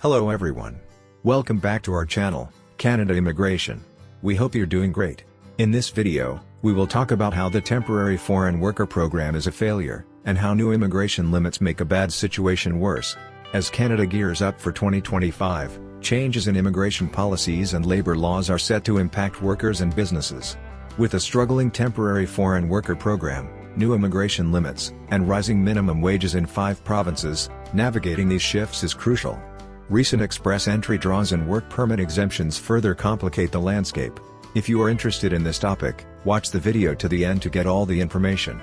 Hello everyone. Welcome back to our channel, Canada Immigration. We hope you're doing great. In this video, we will talk about how the Temporary Foreign Worker Program is a failure, and how new immigration limits make a bad situation worse. As Canada gears up for 2025, changes in immigration policies and labor laws are set to impact workers and businesses. With a struggling Temporary Foreign Worker Program, new immigration limits, and rising minimum wages in 5 provinces, navigating these shifts is crucial. Recent express entry draws and work permit exemptions further complicate the landscape. If you are interested in this topic, watch the video to the end to get all the information.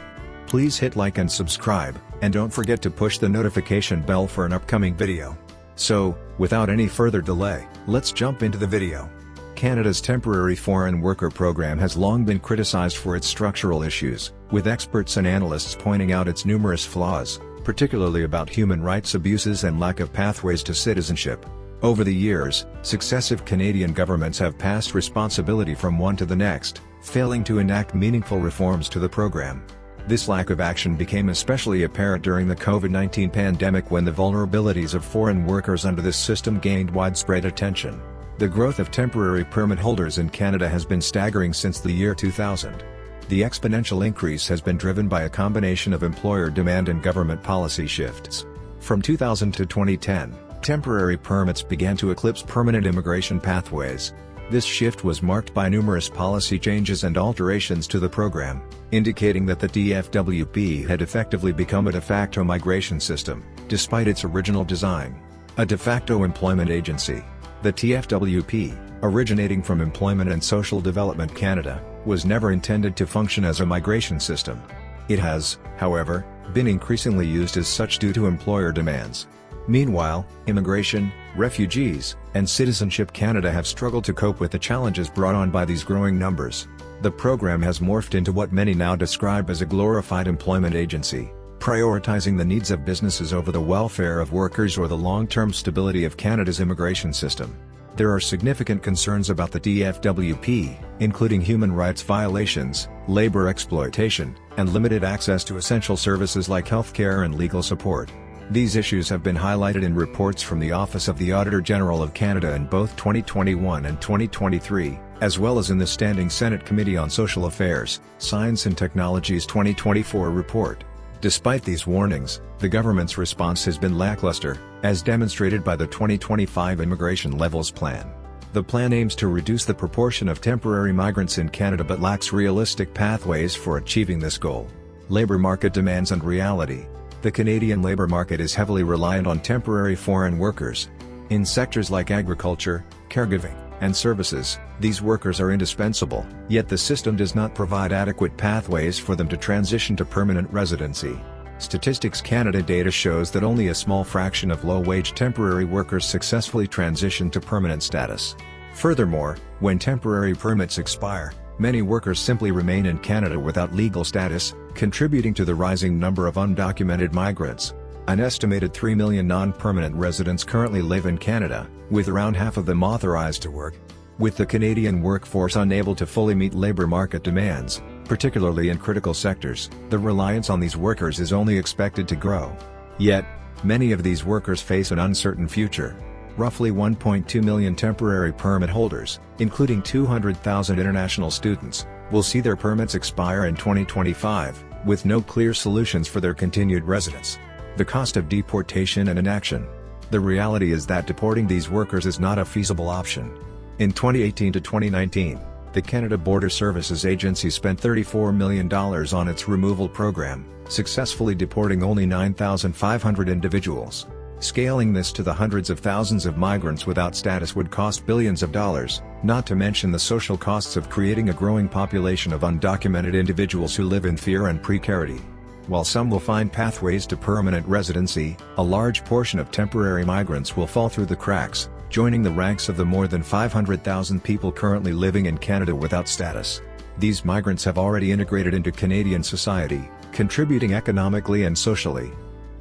Please hit like and subscribe, and don't forget to push the notification bell for an upcoming video. So, without any further delay, let's jump into the video. Canada's Temporary Foreign Worker Program has long been criticized for its structural issues, with experts and analysts pointing out its numerous flaws, particularly about human rights abuses and lack of pathways to citizenship. Over the years, successive Canadian governments have passed responsibility from one to the next, failing to enact meaningful reforms to the program. This lack of action became especially apparent during the COVID-19 pandemic when the vulnerabilities of foreign workers under this system gained widespread attention. The growth of temporary permit holders in Canada has been staggering since the year 2000. The exponential increase has been driven by a combination of employer demand and government policy shifts. From 2000 to 2010, temporary permits began to eclipse permanent immigration pathways. This shift was marked by numerous policy changes and alterations to the program, indicating that the TFWP had effectively become a de facto migration system, despite its original design. A de facto employment agency. The TFWP, originating from Employment and Social Development Canada, was never intended to function as a migration system. It has, however, been increasingly used as such due to employer demands. Meanwhile, Immigration, Refugees, and Citizenship Canada have struggled to cope with the challenges brought on by these growing numbers. The program has morphed into what many now describe as a glorified employment agency, prioritizing the needs of businesses over the welfare of workers or the long-term stability of Canada's immigration system. There are significant concerns about the TFWP, including human rights violations, labor exploitation, and limited access to essential services like healthcare and legal support. These issues have been highlighted in reports from the Office of the Auditor General of Canada in both 2021 and 2023, as well as in the Standing Senate Committee on Social Affairs, Science and Technology's 2024 report. Despite these warnings, the government's response has been lackluster, as demonstrated by the 2025 Immigration Levels Plan. The plan aims to reduce the proportion of temporary migrants in Canada but lacks realistic pathways for achieving this goal. Labor market demands and reality. The Canadian labor market is heavily reliant on temporary foreign workers. In sectors like agriculture, caregiving, and services, these workers are indispensable, yet the system does not provide adequate pathways for them to transition to permanent residency. Statistics Canada data shows that only a small fraction of low-wage temporary workers successfully transition to permanent status. Furthermore, when temporary permits expire, many workers simply remain in Canada without legal status, contributing to the rising number of undocumented migrants. An estimated 3 million non-permanent residents currently live in Canada, with around half of them authorized to work. With the Canadian workforce unable to fully meet labor market demands, particularly in critical sectors, the reliance on these workers is only expected to grow. Yet, many of these workers face an uncertain future. Roughly 1.2 million temporary permit holders, including 200,000 international students, will see their permits expire in 2025, with no clear solutions for their continued residence. The cost of deportation and inaction. The reality is that deporting these workers is not a feasible option. In 2018 to 2019, the Canada Border Services Agency spent $34 million on its removal program, successfully deporting only 9,500 individuals. Scaling this to the hundreds of thousands of migrants without status would cost billions of dollars, not to mention the social costs of creating a growing population of undocumented individuals who live in fear and precarity. While some will find pathways to permanent residency, a large portion of temporary migrants will fall through the cracks, joining the ranks of the more than 500,000 people currently living in Canada without status. These migrants have already integrated into Canadian society, contributing economically and socially.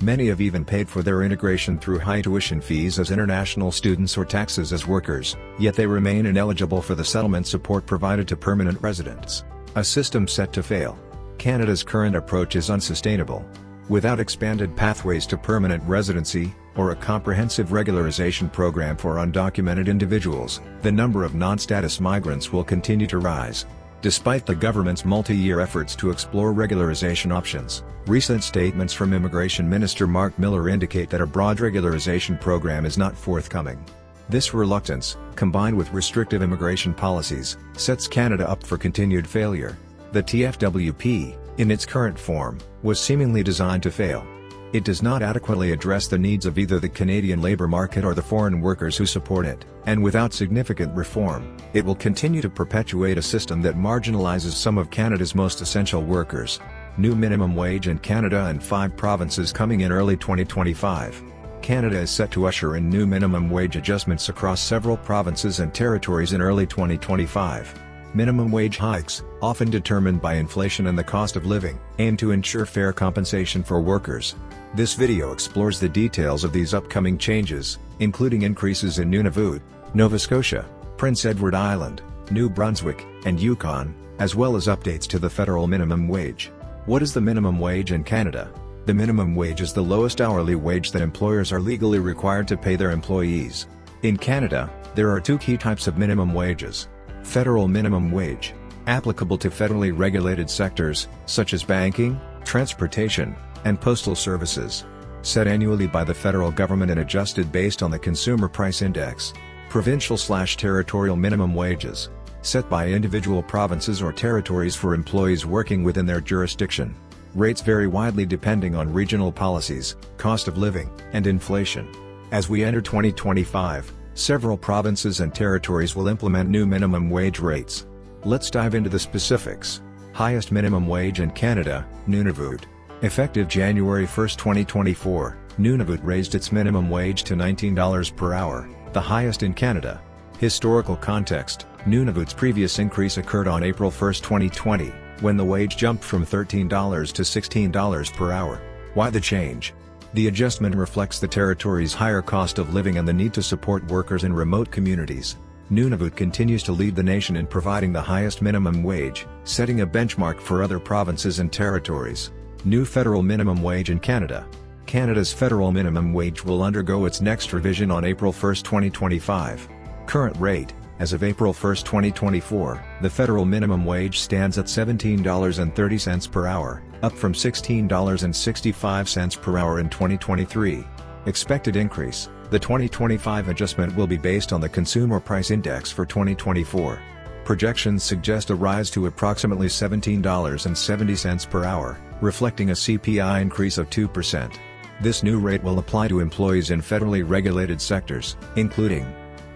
Many have even paid for their integration through high tuition fees as international students or taxes as workers, yet they remain ineligible for the settlement support provided to permanent residents. A system set to fail. Canada's current approach is unsustainable. Without expanded pathways to permanent residency, or a comprehensive regularization program for undocumented individuals, the number of non-status migrants will continue to rise. Despite the government's multi-year efforts to explore regularization options, recent statements from Immigration Minister Mark Miller indicate that a broad regularization program is not forthcoming. This reluctance, combined with restrictive immigration policies, sets Canada up for continued failure. The TFWP, in its current form, was seemingly designed to fail. It does not adequately address the needs of either the Canadian labour market or the foreign workers who support it, and without significant reform, it will continue to perpetuate a system that marginalizes some of Canada's most essential workers. New minimum wage in Canada and 5 provinces coming in early 2025. Canada is set to usher in new minimum wage adjustments across several provinces and territories in early 2025. Minimum wage hikes, often determined by inflation and the cost of living, aim to ensure fair compensation for workers. This video explores the details of these upcoming changes, including increases in Nunavut, Nova Scotia, Prince Edward Island, New Brunswick, and Yukon, as well as updates to the federal minimum wage. What is the minimum wage in Canada? The minimum wage is the lowest hourly wage that employers are legally required to pay their employees. In Canada, there are 2 key types of minimum wages. Federal minimum wage, applicable to federally regulated sectors, such as banking, transportation, and postal services. Set annually by the federal government and adjusted based on the Consumer Price Index. Provincial/territorial minimum wages, set by individual provinces or territories for employees working within their jurisdiction. Rates vary widely depending on regional policies, cost of living, and inflation. As we enter 2025, several provinces and territories will implement new minimum wage rates. Let's dive into the specifics. Highest minimum wage in Canada, Nunavut. Effective January 1, 2024, Nunavut raised its minimum wage to $19 per hour, the highest in Canada. Historical context: Nunavut's previous increase occurred on April 1, 2020, when the wage jumped from $13 to $16 per hour. Why the change? The adjustment reflects the territory's higher cost of living and the need to support workers in remote communities. Nunavut continues to lead the nation in providing the highest minimum wage, setting a benchmark for other provinces and territories. New federal minimum wage in Canada. Canada's federal minimum wage will undergo its next revision on April 1, 2025. Current rate: as of April 1, 2024, the federal minimum wage stands at $17.30 per hour, up from $16.65 per hour in 2023. Expected increase: the 2025 adjustment will be based on the Consumer Price Index for 2024. Projections suggest a rise to approximately $17.70 per hour, reflecting a CPI increase of 2%. This new rate will apply to employees in federally regulated sectors, including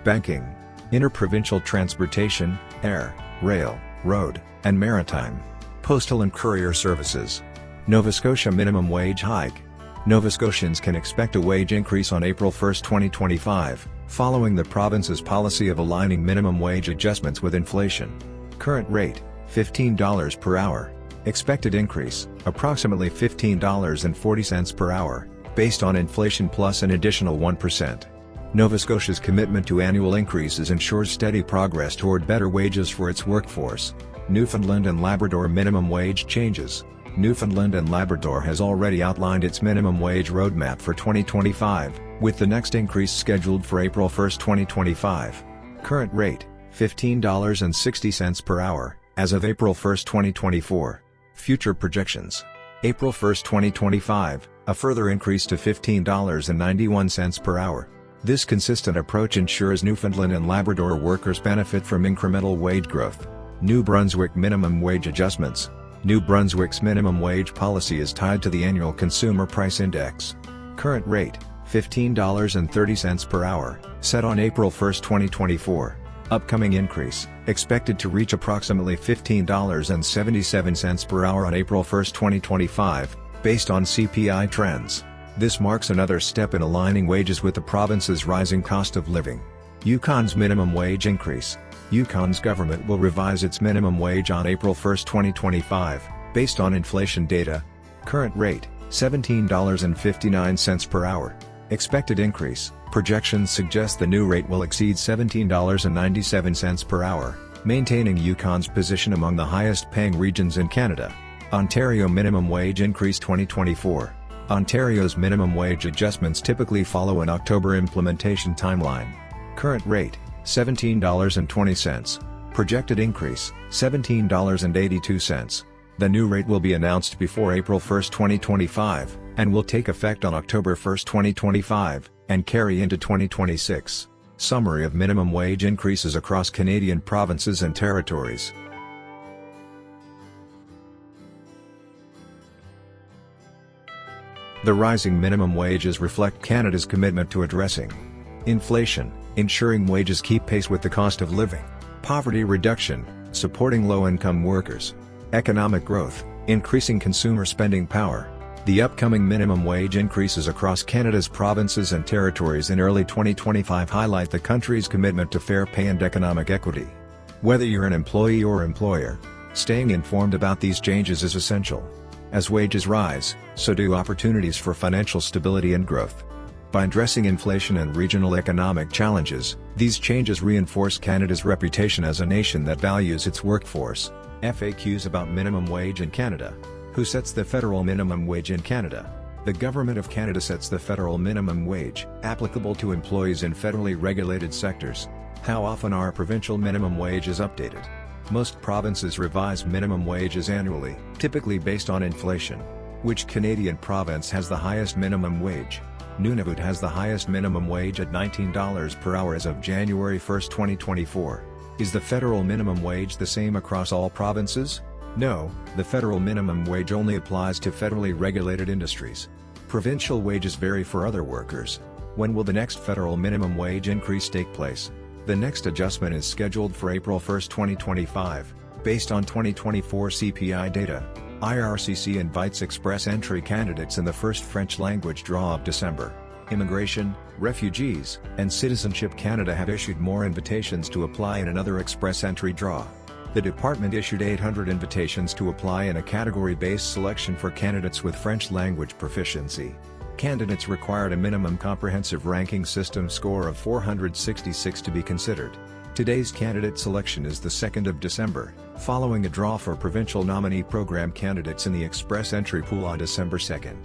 banking, interprovincial transportation, air, rail, road, and maritime, postal and courier services. Nova Scotia minimum wage hike. Nova Scotians can expect a wage increase on April 1, 2025, following the province's policy of aligning minimum wage adjustments with inflation. Current rate: $15 per hour. Expected increase: approximately $15.40 per hour, based on inflation plus an additional 1%. Nova Scotia's commitment to annual increases ensures steady progress toward better wages for its workforce. Newfoundland and Labrador minimum wage changes. Newfoundland and Labrador has already outlined its minimum wage roadmap for 2025, with the next increase scheduled for April 1, 2025. Current rate: $15.60 per hour, as of April 1, 2024. Future projections: April 1, 2025, a further increase to $15.91 per hour. This consistent approach ensures Newfoundland and Labrador workers benefit from incremental wage growth. New Brunswick minimum wage adjustments. New Brunswick's minimum wage policy is tied to the annual Consumer Price Index. Current rate: $15.30 per hour, set on April 1, 2024. Upcoming increase, expected to reach approximately $15.77 per hour on April 1, 2025, based on CPI trends. This marks another step in aligning wages with the province's rising cost of living. Yukon's minimum wage increase. Yukon's government will revise its minimum wage on April 1, 2025, based on inflation data. Current rate: $17.59 per hour. Expected increase: projections suggest the new rate will exceed $17.97 per hour, maintaining Yukon's position among the highest-paying regions in Canada. Ontario minimum wage increase 2024. Ontario's minimum wage adjustments typically follow an October implementation timeline. Current rate, $17.20. Projected increase, $17.82. The new rate will be announced before April 1, 2025, and will take effect on October 1, 2025, and carry into 2026. Summary of minimum wage increases across Canadian provinces and territories. The rising minimum wages reflect Canada's commitment to addressing inflation, ensuring wages keep pace with the cost of living, poverty reduction, supporting low-income workers, economic growth, increasing consumer spending power. The upcoming minimum wage increases across Canada's provinces and territories in early 2025 highlight the country's commitment to fair pay and economic equity. Whether you're an employee or employer, staying informed about these changes is essential. As wages rise, so do opportunities for financial stability and growth. By addressing inflation and regional economic challenges, these changes reinforce Canada's reputation as a nation that values its workforce. FAQs about minimum wage in Canada. Who sets the federal minimum wage in Canada? The Government of Canada sets the federal minimum wage, applicable to employees in federally regulated sectors. How often are provincial minimum wages updated? Most provinces revise minimum wages annually, typically based on inflation. Which Canadian province has the highest minimum wage? Nunavut has the highest minimum wage at $19 per hour as of January 1, 2024. Is the federal minimum wage the same across all provinces? No, the federal minimum wage only applies to federally regulated industries. Provincial wages vary for other workers. When will the next federal minimum wage increase take place? The next adjustment is scheduled for April 1, 2025, based on 2024 CPI data. IRCC invites express entry candidates in the first French language draw of December. Immigration, Refugees, and Citizenship Canada have issued more invitations to apply in another express entry draw. The department issued 800 invitations to apply in a category-based selection for candidates with French language proficiency. Candidates required a minimum comprehensive ranking system score of 466 to be considered. Today's candidate selection is the 2nd of December, following a draw for provincial nominee program candidates in the express entry pool on December 2nd.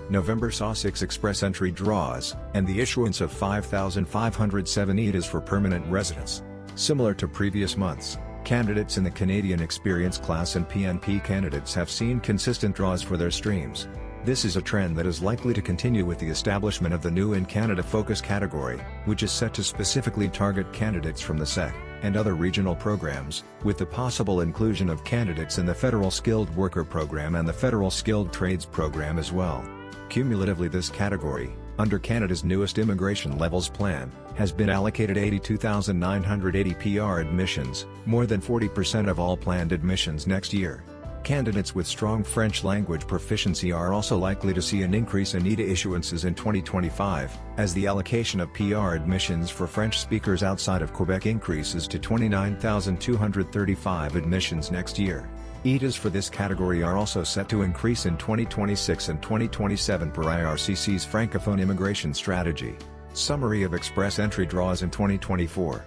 November saw 6 express entry draws, and the issuance of 5,507 EIDAs for permanent residents. Similar to previous months, candidates in the Canadian Experience class and PNP candidates have seen consistent draws for their streams. This is a trend that is likely to continue with the establishment of the new In Canada Focus category, which is set to specifically target candidates from the SEC and other regional programs, with the possible inclusion of candidates in the Federal Skilled Worker Program and the Federal Skilled Trades Program as well. Cumulatively, this category, under Canada's newest immigration levels plan, has been allocated 82,980 PR admissions, more than 40% of all planned admissions next year. Candidates with strong French language proficiency are also likely to see an increase in EIDA issuances in 2025, as the allocation of PR admissions for French speakers outside of Quebec increases to 29,235 admissions next year. EIDAs for this category are also set to increase in 2026 and 2027 per IRCC's Francophone immigration strategy. Summary of express entry draws in 2024.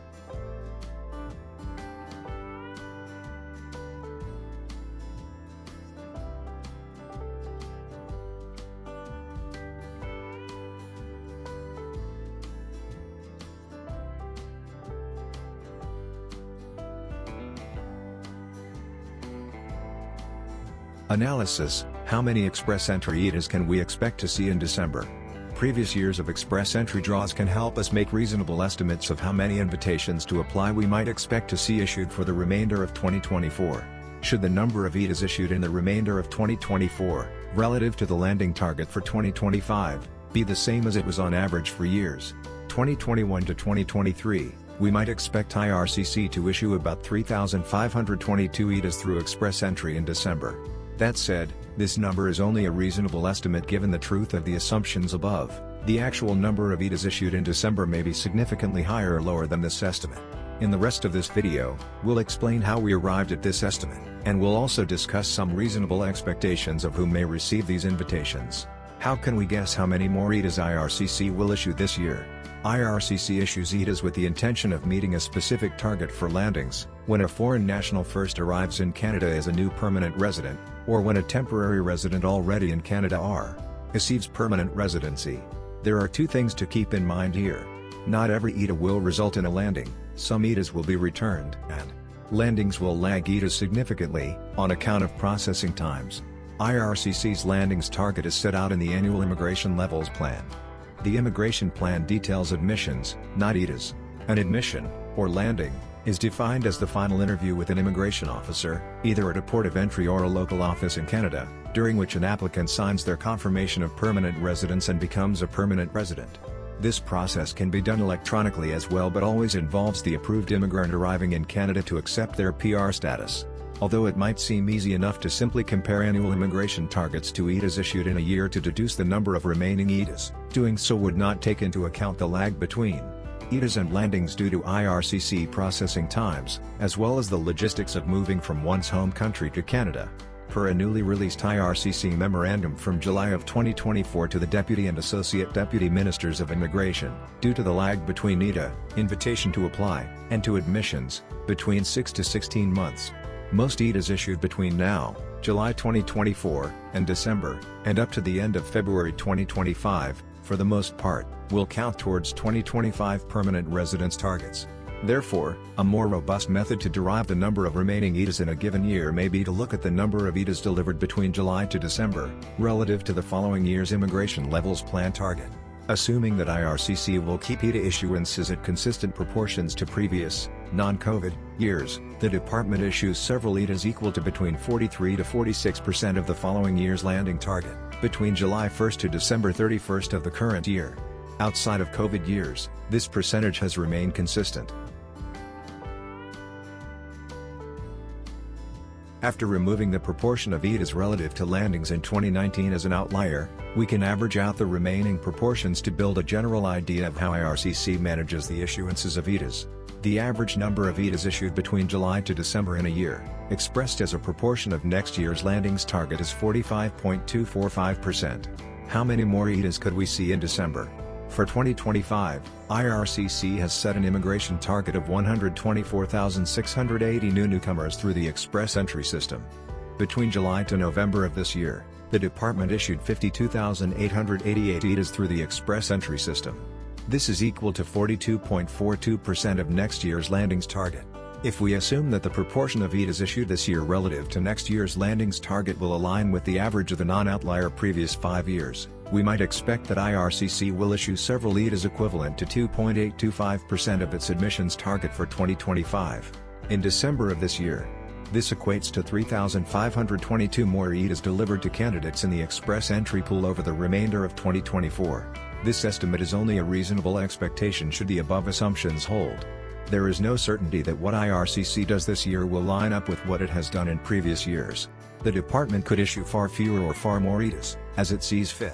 Analysis: how many express entry EIDAs can we expect to see in December? Previous years of express entry draws can help us make reasonable estimates of how many invitations to apply we might expect to see issued for the remainder of 2024. Should the number of EIDAs issued in the remainder of 2024, relative to the landing target for 2025, be the same as it was on average for years 2021 to 2023, we might expect IRCC to issue about 3,522 EIDAs through express entry in December. That said, this number is only a reasonable estimate given the truth of the assumptions above. The actual number of EIDAs issued in December may be significantly higher or lower than this estimate. In the rest of this video, we'll explain how we arrived at this estimate, and we'll also discuss some reasonable expectations of who may receive these invitations. How can we guess how many more EIDAs IRCC will issue this year? IRCC issues EIDAs with the intention of meeting a specific target for landings, when a foreign national first arrives in Canada as a new permanent resident, or when a temporary resident already in Canada receives permanent residency. There are two things to keep in mind here. Not every ETA will result in a landing, some ETAs will be returned, and landings will lag ETAs significantly, on account of processing times. IRCC's landings target is set out in the Annual Immigration Levels Plan. The Immigration Plan details admissions, not ETAs. An admission, or landing, is defined as the final interview with an immigration officer, either at a port of entry or a local office in Canada, during which an applicant signs their confirmation of permanent residence and becomes a permanent resident. This process can be done electronically as well, but always involves the approved immigrant arriving in Canada to accept their PR status. Although it might seem easy enough to simply compare annual immigration targets to ETAs issued in a year to deduce the number of remaining ETAs, doing so would not take into account the lag between ETAs and landings due to IRCC processing times, as well as the logistics of moving from one's home country to Canada. Per a newly released IRCC memorandum from July of 2024 to the Deputy and Associate Deputy Ministers of Immigration, due to the lag between ETA, invitation to apply, and to admissions, between 6 to 16 months. Most ETAs issued between now, July 2024, and December, and up to the end of February 2025, for the most part, will count towards 2025 permanent residence targets. Therefore, a more robust method to derive the number of remaining ETAs in a given year may be to look at the number of ETAs delivered between July to December, relative to the following year's Immigration Levels Plan target. Assuming that IRCC will keep ETA issuances at consistent proportions to previous, non-COVID, years, the department issues several ETAs equal to between 43 to 46% of the following year's landing target, between July 1 to December 31 of the current year. Outside of COVID years, this percentage has remained consistent. After removing the proportion of ETAs relative to landings in 2019 as an outlier, we can average out the remaining proportions to build a general idea of how IRCC manages the issuances of ETAs. The average number of ETAs issued between July to December in a year, expressed as a proportion of next year's landings target, is 45.245%. How many more ETAs could we see in December? For 2025, IRCC has set an immigration target of 124,680 new newcomers through the express entry system. Between July to November of this year, the department issued 52,888 ETAs through the express entry system. This is equal to 42.42% of next year's landings target. If we assume that the proportion of ETAs issued this year relative to next year's landings target will align with the average of the non-outlier previous 5 years, we might expect that IRCC will issue several ETAs equivalent to 2.825% of its admissions target for 2025. In December of this year, this equates to 3,522 more ETAs delivered to candidates in the express entry pool over the remainder of 2024. This estimate is only a reasonable expectation should the above assumptions hold. There is no certainty that what IRCC does this year will line up with what it has done in previous years. The department could issue far fewer or far more ETAs, as it sees fit.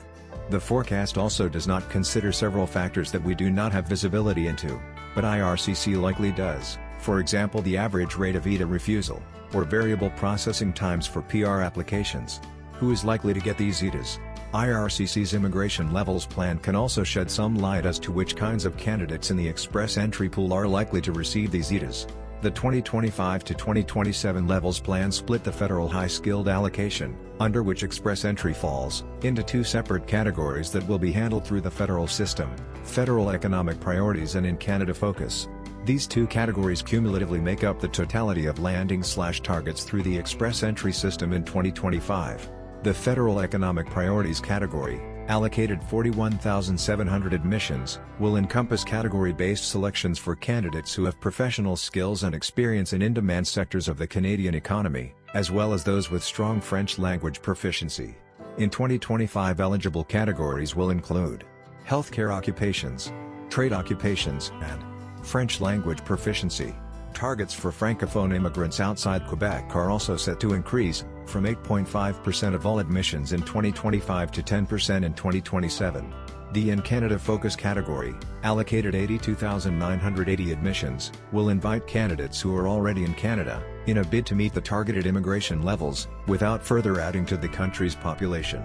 The forecast also does not consider several factors that we do not have visibility into, but IRCC likely does, for example the average rate of ETA refusal, or variable processing times for PR applications. Who is likely to get these ETAs? IRCC's Immigration Levels Plan can also shed some light as to which kinds of candidates in the express entry pool are likely to receive these ETAs. The 2025 to 2027 Levels Plan split the federal high-skilled allocation, under which express entry falls, into two separate categories that will be handled through the federal system: Federal Economic Priorities and In Canada Focus. These two categories cumulatively make up the totality of landing/targets through the express entry system in 2025. The Federal Economic Priorities category, allocated 41,700 admissions, will encompass category-based selections for candidates who have professional skills and experience in in-demand sectors of the Canadian economy, as well as those with strong French language proficiency. In 2025, eligible categories will include healthcare occupations, trade occupations, and French language proficiency. Targets for Francophone immigrants outside Quebec are also set to increase, from 8.5% of all admissions in 2025 to 10% in 2027. The In Canada Focus category, allocated 82,980 admissions, will invite candidates who are already in Canada, in a bid to meet the targeted immigration levels, without further adding to the country's population.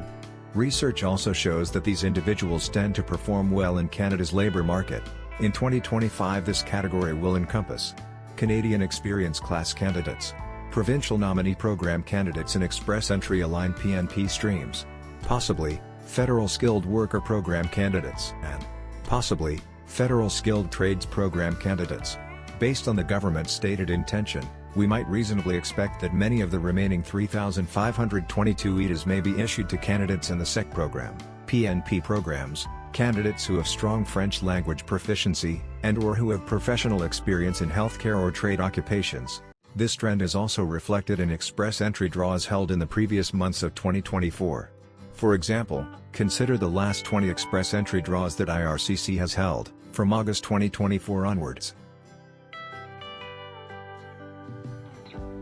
Research also shows that these individuals tend to perform well in Canada's labour market. In 2025, this category will encompass Canadian Experience Class candidates, Provincial Nominee Program candidates in Express Entry Aligned PNP streams, possibly Federal Skilled Worker Program candidates, and possibly Federal Skilled Trades Program candidates. Based on the government's stated intention, we might reasonably expect that many of the remaining 3,522 ETAs may be issued to candidates in the SEC program, PNP programs, candidates who have strong French language proficiency, and/or who have professional experience in healthcare or trade occupations. This trend is also reflected in express entry draws held in the previous months of 2024. For example, consider the last 20 express entry draws that IRCC has held, from August 2024 onwards.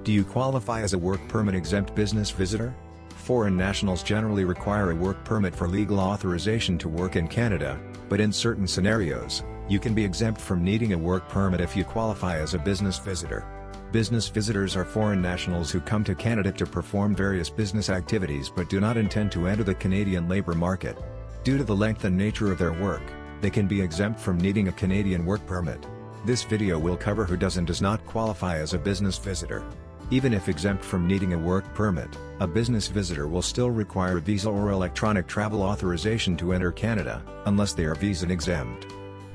Do you qualify as a work permit exempt business visitor? Foreign nationals generally require a work permit for legal authorization to work in Canada, but in certain scenarios, you can be exempt from needing a work permit if you qualify as a business visitor. Business visitors are foreign nationals who come to Canada to perform various business activities but do not intend to enter the Canadian labour market. Due to the length and nature of their work, they can be exempt from needing a Canadian work permit. This video will cover who does and does not qualify as a business visitor. Even if exempt from needing a work permit, a business visitor will still require a visa or electronic travel authorization to enter Canada, unless they are visa exempt.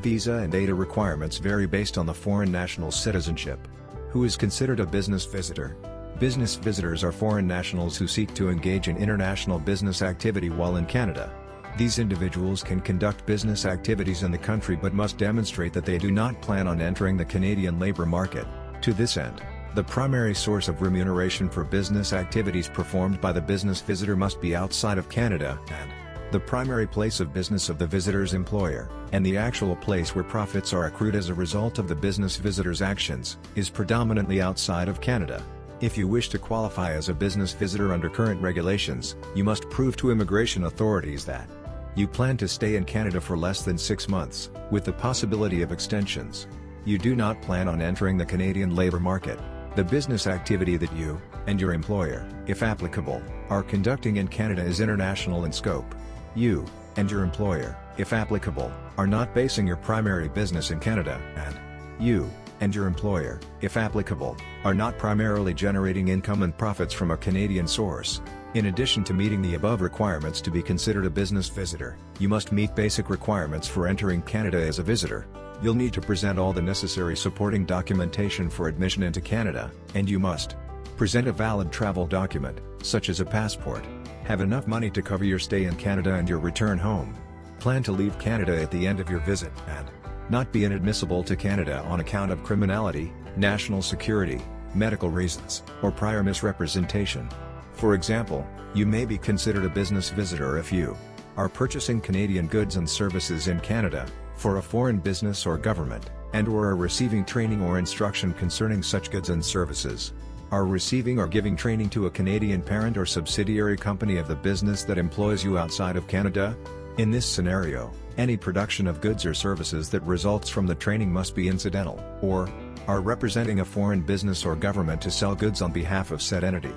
Visa and data requirements vary based on the foreign national's citizenship. Who is considered a business visitor? Business visitors are foreign nationals who seek to engage in international business activity while in Canada. These individuals can conduct business activities in the country but must demonstrate that they do not plan on entering the Canadian labour market. To this end, the primary source of remuneration for business activities performed by the business visitor must be outside of Canada, and the primary place of business of the visitor's employer, and the actual place where profits are accrued as a result of the business visitor's actions, is predominantly outside of Canada. If you wish to qualify as a business visitor under current regulations, you must prove to immigration authorities that you plan to stay in Canada for less than 6 months, with the possibility of extensions. You do not plan on entering the Canadian labour market. The business activity that you, and your employer, if applicable, are conducting in Canada is international in scope. You, and your employer, if applicable, are not basing your primary business in Canada, and you, and your employer, if applicable, are not primarily generating income and profits from a Canadian source. In addition to meeting the above requirements to be considered a business visitor, you must meet basic requirements for entering Canada as a visitor. You'll need to present all the necessary supporting documentation for admission into Canada, and you must present a valid travel document, such as a passport. Have enough money to cover your stay in Canada and your return home. Plan to leave Canada at the end of your visit, and not be inadmissible to Canada on account of criminality, national security, medical reasons, or prior misrepresentation. For example, you may be considered a business visitor if you are purchasing Canadian goods and services in Canada, for a foreign business or government, and/or are receiving training or instruction concerning such goods and services. Are receiving or giving training to a Canadian parent or subsidiary company of the business that employs you outside of Canada? In this scenario, any production of goods or services that results from the training must be incidental, or are representing a foreign business or government to sell goods on behalf of said entity.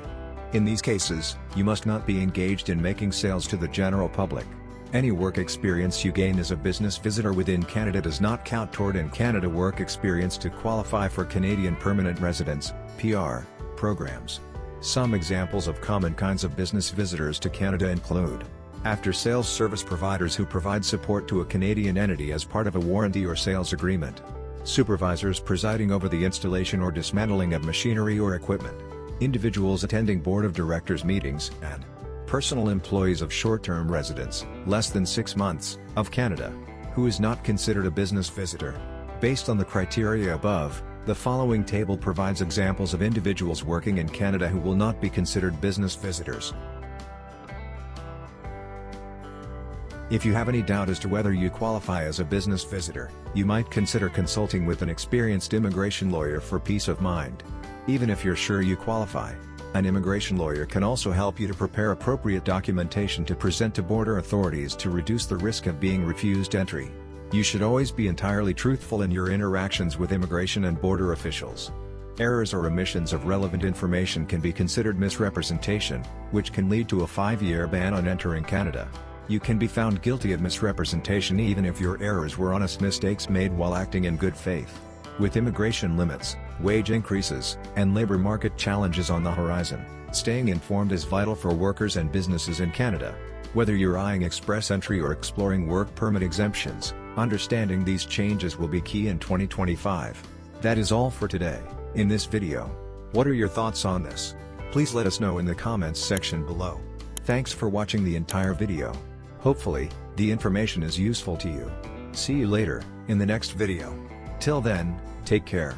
In these cases, you must not be engaged in making sales to the general public. Any work experience you gain as a business visitor within Canada does not count toward in Canada work experience to qualify for Canadian Permanent Residence (PR) programs. Some examples of common kinds of business visitors to Canada include after-sales service providers who provide support to a Canadian entity as part of a warranty or sales agreement, supervisors presiding over the installation or dismantling of machinery or equipment, individuals attending board of directors meetings, and personal employees of short-term residents, less than 6 months, of Canada, who is not considered a business visitor. Based on the criteria above, the following table provides examples of individuals working in Canada who will not be considered business visitors. If you have any doubt as to whether you qualify as a business visitor, you might consider consulting with an experienced immigration lawyer for peace of mind. Even if you're sure you qualify, an immigration lawyer can also help you to prepare appropriate documentation to present to border authorities to reduce the risk of being refused entry. You should always be entirely truthful in your interactions with immigration and border officials. Errors or omissions of relevant information can be considered misrepresentation, which can lead to a 5-year ban on entering Canada. You can be found guilty of misrepresentation even if your errors were honest mistakes made while acting in good faith. With immigration limits, wage increases, and labor market challenges on the horizon, staying informed is vital for workers and businesses in Canada. Whether you're eyeing express entry or exploring work permit exemptions, understanding these changes will be key in 2025. That is all for today. In this video, what are your thoughts on this? Please let us know in the comments section below. Thanks for watching the entire video. Hopefully, the information is useful to you. See you later, in the next video. Till then, take care.